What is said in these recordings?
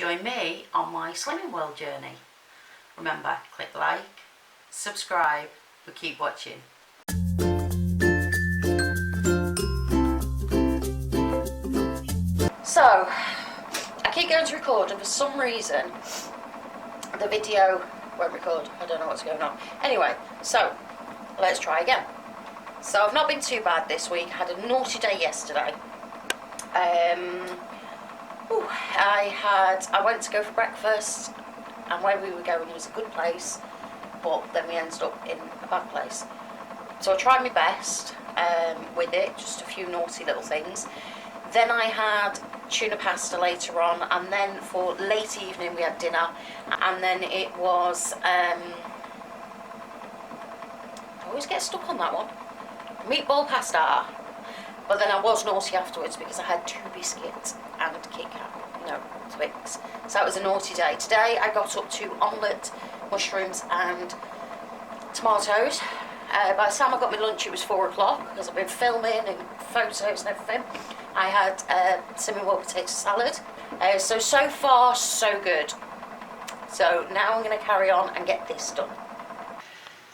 join me on my Slimming World journey. Remember, click like, subscribe, but keep watching. So, I keep going to record and for some reason the video won't record. I don't know what's going on. Anyway, so let's try again. So I've not been too bad this week. I had a naughty day yesterday. I went to go for breakfast, and where we were going was a good place, but then we ended up in a bad place. So I tried my best with it, just a few naughty little things. Then I had tuna pasta later on, and then for late evening we had dinner, and then it was I always get stuck on that one, meatball pasta. But then I was naughty afterwards because I had 2 biscuits and Kit Kat, Twix. So that was a naughty day. Today I got up to omelette, mushrooms and tomatoes. By the time I got my lunch it was 4 o'clock because I've been filming and photos and everything. I had cinnamon roll potato salad. So far so good. So now I'm going to carry on and get this done.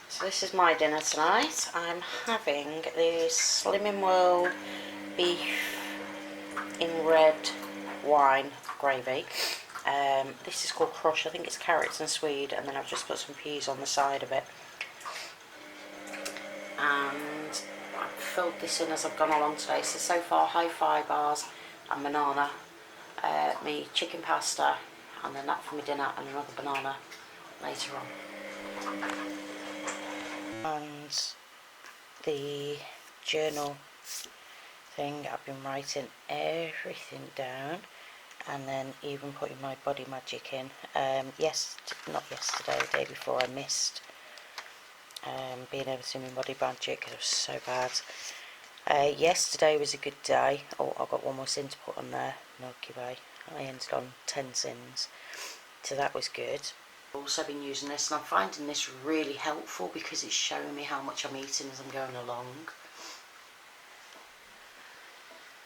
So this is my dinner tonight. I'm having the Slimming World beef in red wine gravy. This is called Crush. I think it's carrots and swede, and then I've just put some peas on the side of it. And I've filled this in as I've gone along today. So far hi-fi bars and banana, me chicken pasta, and then that for my dinner, and another banana later on. And the journal thing, I've been writing everything down, and then even putting my body magic in. Not yesterday, the day before, I missed being able to do my body magic because it was so bad. Yesterday was a good day. Oh, I've got one more sin to put on there, Milky Way. I ended on 10 sins, so that was good. I've also been using this, and I'm finding this really helpful because it's showing me how much I'm eating as I'm going along.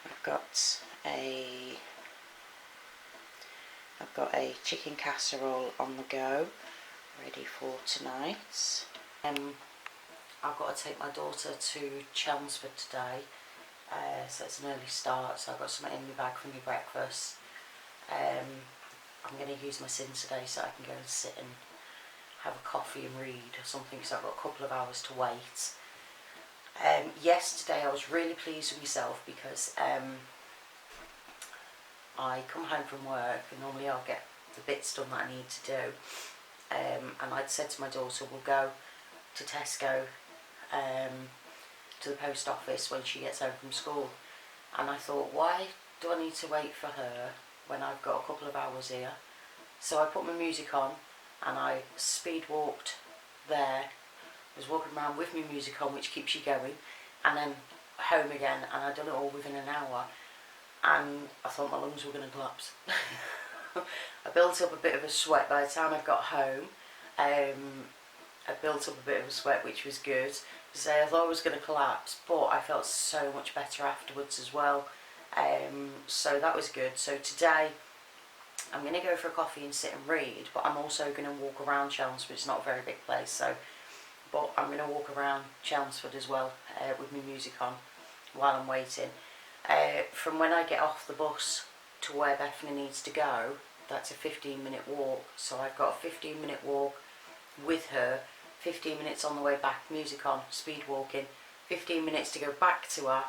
I've got a chicken casserole on the go, ready for tonight. I've got to take my daughter to Chelmsford today, so it's an early start, so I've got something in my bag for my breakfast. I'm going to use my sin today so I can go and sit and have a coffee and read or something, because I've got a couple of hours to wait. Yesterday I was really pleased with myself because I come home from work and normally I'll get the bits done that I need to do, and I'd said to my daughter we'll go to Tesco, to the post office when she gets home from school, and I thought, why do I need to wait for her when I've got a couple of hours here? So I put my music on and I speed walked there, was walking around with my music on, which keeps you going, and then home again, and I'd done it all within an hour, and I thought my lungs were going to collapse. I built up a bit of a sweat by the time I got home. I built up a bit of a sweat, which was good. So I thought I was going to collapse, but I felt so much better afterwards as well. So that was good. So today I'm going to go for a coffee and sit and read, but I'm also going to walk around Chelmsford. It's not a very big place, but I'm going to walk around Chelmsford as well, with my music on while I'm waiting. From when I get off the bus to where Bethany needs to go, that's a 15-minute walk. So I've got a 15-minute walk with her, 15 minutes on the way back, music on, speed walking, 15 minutes to go back to her,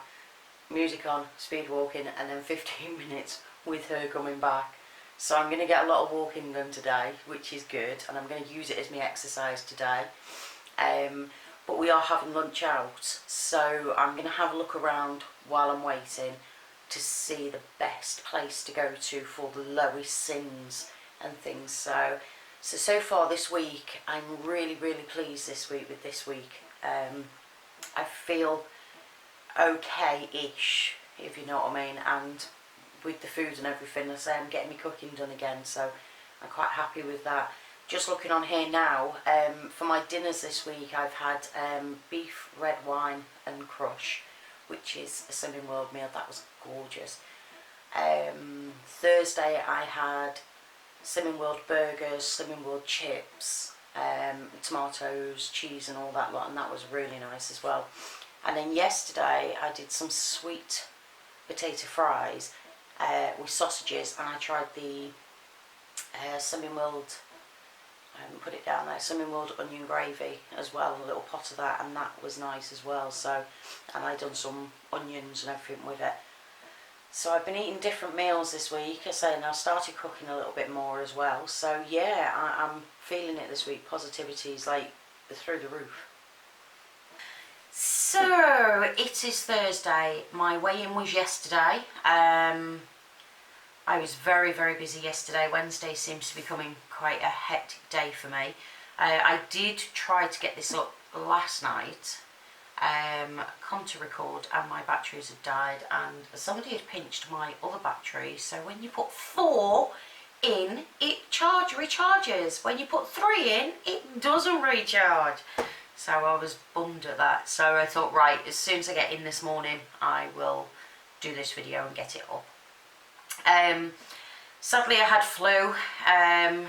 music on, speed walking, and then 15 minutes with her coming back. So I'm going to get a lot of walking done today, which is good, and I'm going to use it as my exercise today. But we are having lunch out, so I'm going to have a look around while I'm waiting to see the best place to go to for the lowest sins and things. So far this week, I'm really pleased with this week. I feel okay-ish, if you know what I mean, and with the food and everything, I say I'm getting my cooking done again, so I'm quite happy with that. Just looking on here now, for my dinners this week I've had beef, red wine and crush, which is a Slimming World meal. That was gorgeous. Thursday I had Slimming World burgers, Slimming World chips, tomatoes, cheese and all that lot, and that was really nice as well. And then yesterday I did some sweet potato fries with sausages, and I tried the Slimming World, put it down there, Slimming World onion gravy as well, a little pot of that, and that was nice as well. So, and I done some onions and everything with it. So I've been eating different meals this week, I say, and I started cooking a little bit more as well. So yeah, I'm feeling it this week. Positivity's like through the roof. So it is Thursday. My weigh-in was yesterday. I was very, very busy yesterday. Wednesday seems to be becoming quite a hectic day for me. I did try to get this up last night, come to record, and my batteries had died, and somebody had pinched my other battery. So when you put 4 in, it recharges. When you put 3 in, it doesn't recharge. So I was bummed at that. So I thought, right, as soon as I get in this morning, I will do this video and get it up. Sadly I had flu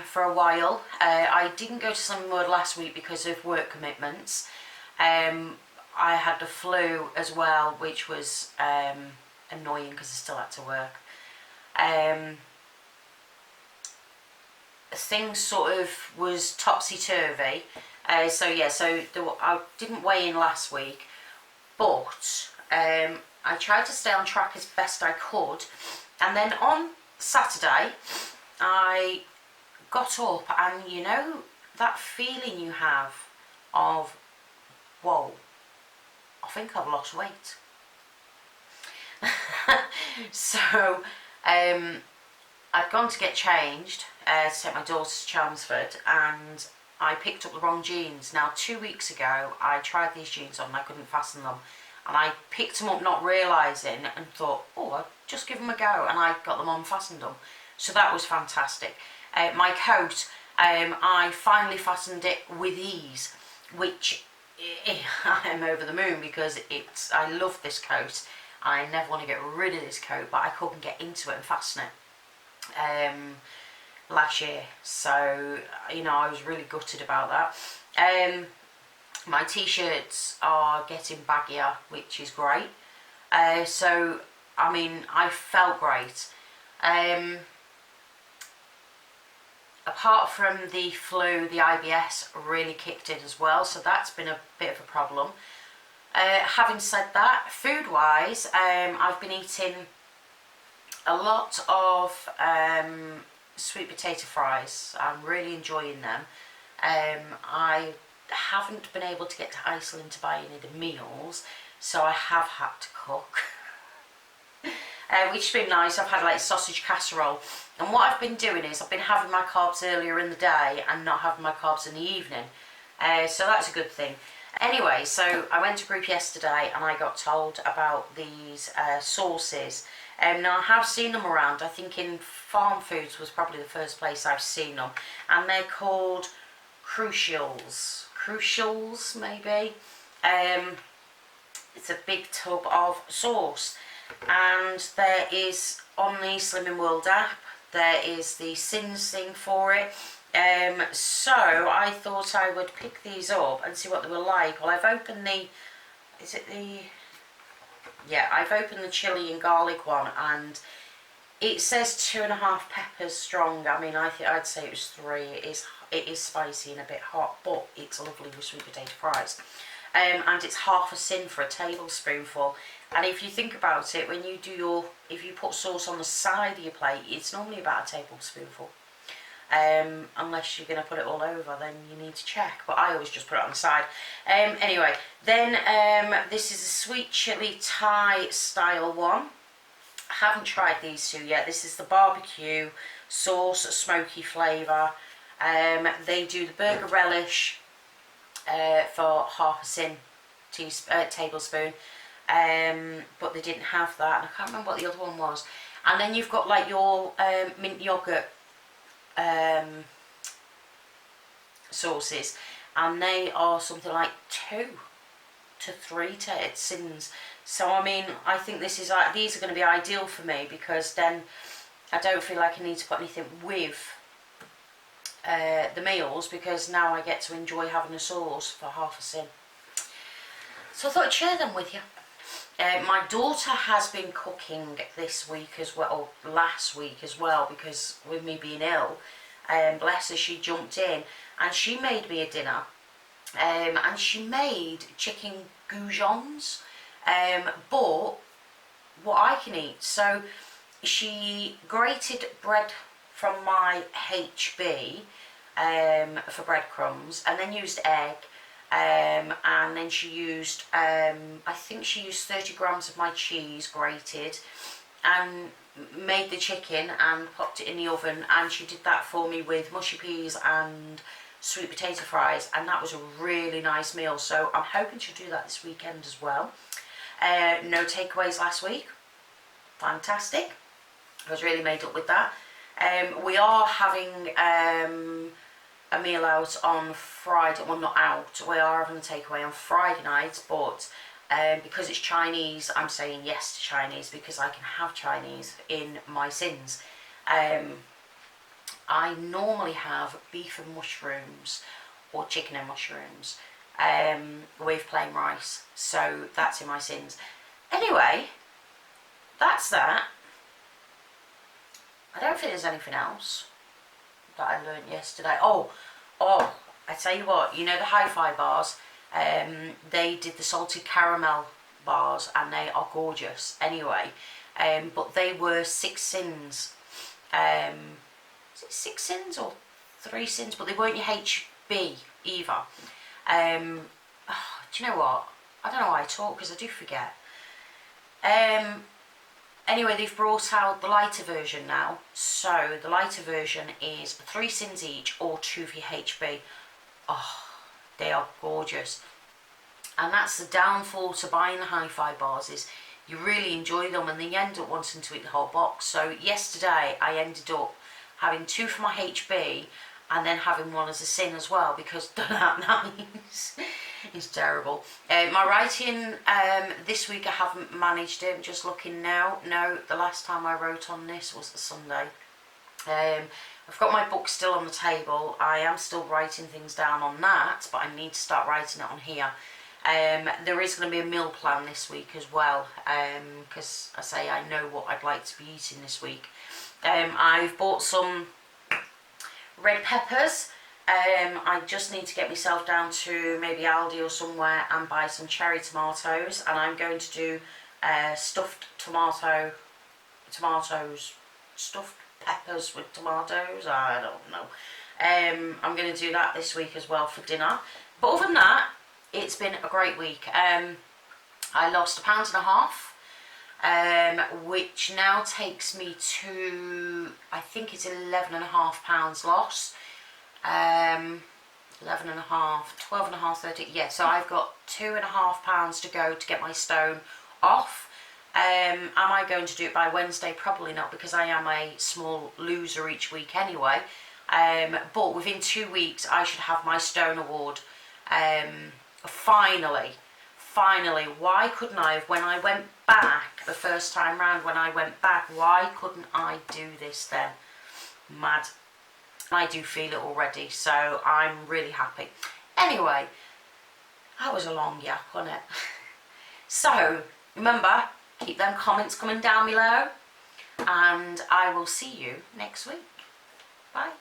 for a while. I didn't go to Slimming World last week because of work commitments. I had the flu as well, which was annoying because I still had to work. Things sort of was topsy-turvy. So yeah, I didn't weigh in last week, but I tried to stay on track as best I could. And then on Saturday, I got up, and you know that feeling you have of, whoa, I think I've lost weight. So I'd gone to get changed to take my daughter to Chelmsford, and I picked up the wrong jeans. Now 2 weeks ago I tried these jeans on and I couldn't fasten them, and I picked them up not realising and thought, oh, I'll just give them a go, and I got them on, fastened them. So that was fantastic. My coat, I finally fastened it with ease, which I'm over the moon because I love this coat. I never want to get rid of this coat, but I couldn't get into it and fasten it last year. So, you know, I was really gutted about that. My t-shirts are getting baggier, which is great. So, I mean, I felt great. Apart from the flu, the IBS really kicked in as well, so that's been a bit of a problem. Having said that, food-wise, I've been eating a lot of sweet potato fries. I'm really enjoying them. I haven't been able to get to Iceland to buy any of the meals, so I have had to cook. Which has been nice. I've had like sausage casserole, and what I've been doing is I've been having my carbs earlier in the day and not having my carbs in the evening, so that's a good thing. Anyway, so I went to group yesterday and I got told about these sauces. Now I have seen them around. I think in Farm Foods was probably the first place I've seen them, and they're called crucials maybe. It's a big tub of sauce, and there is on the Slimming World app, there is the sins thing for it. So I thought I would pick these up and see what they were like. Well, I've opened the, I've opened the chili and garlic one, and it says 2.5 peppers strong. I mean, I'd say it was 3. It is spicy and a bit hot, but it's lovely with sweet potato fries. And it's half a sin for a tablespoonful. And if you think about it, when you do if you put sauce on the side of your plate, it's normally about a tablespoonful. Unless you're going to put it all over, then you need to check, but I always just put it on the side. Anyway, then this is a sweet chili Thai style one. I haven't tried these two yet. This is the barbecue sauce, smoky flavour. They do the burger relish for half a sin tablespoon, but they didn't have that, and I can't remember what the other one was. And then you've got like your mint yogurt sauces, and they are something like 2 to 3 sins. So I mean, I think these are going to be ideal for me, because then I don't feel like I need to put anything with the meals, because now I get to enjoy having a sauce for half a sin. So I thought I'd share them with you. My daughter has been cooking this week as well, or last week as well, because with me being ill, bless her, she jumped in and she made me a dinner. And she made chicken goujons, but what I can eat. So she grated bread from my HB for breadcrumbs, and then used egg, and then she used, I think she used 30 grams of my cheese grated, and made the chicken and popped it in the oven, and she did that for me with mushy peas and sweet potato fries, and that was a really nice meal. So I'm hoping she'll do that this weekend as well. No takeaways last week. Fantastic. I was really made up with that. We are having a meal out on Friday. Well, not out. We are having a takeaway on Friday night, but because it's Chinese, I'm saying yes to Chinese because I can have Chinese in my sins. I normally have beef and mushrooms or chicken and mushrooms with plain rice, so that's in my sins. Anyway, that's that. I don't think there's anything else that I learned yesterday. Oh, I tell you what, you know the hi-fi bars, they did the salted caramel bars and they are gorgeous anyway, but they were 6 sins. Is it 6 sins or 3 sins? But they weren't your HB either. Do you know what? I don't know why I talk, because I do forget. Anyway, they've brought out the lighter version now. So the lighter version is 3 sins each or 2 for your HB. Oh, they are gorgeous. And that's the downfall to buying the hi-fi bars, is you really enjoy them and then you end up wanting to eat the whole box. So yesterday I ended up having 2 for my HB and then having 1 as a sin as well, because they're not nice. It's terrible. My writing this week I haven't managed it. I'm just looking now. No, the last time I wrote on this was the Sunday. I've got my book still on the table. I am still writing things down on that, but I need to start writing it on here. There is going to be a meal plan this week as well, because I say I know what I'd like to be eating this week. I've bought some red peppers. I just need to get myself down to maybe Aldi or somewhere and buy some cherry tomatoes, and I'm going to do stuffed stuffed peppers with tomatoes. I don't know. I'm going to do that this week as well for dinner. But other than that, it's been a great week. I lost 1.5 pounds, which now takes me to, I think it's 11.5 pounds loss. 11.5, 12.5, 13. Yeah, so I've got 2.5 pounds to go to get my stone off. Am I going to do it by Wednesday? Probably not, because I am a small loser each week anyway. But within 2 weeks I should have my stone award. Finally, why couldn't I have, when I went back the first time round, why couldn't I do this then? Mad. I do feel it already, so I'm really happy. Anyway, that was a long yap, wasn't it? So, remember, keep them comments coming down below, and I will see you next week. Bye.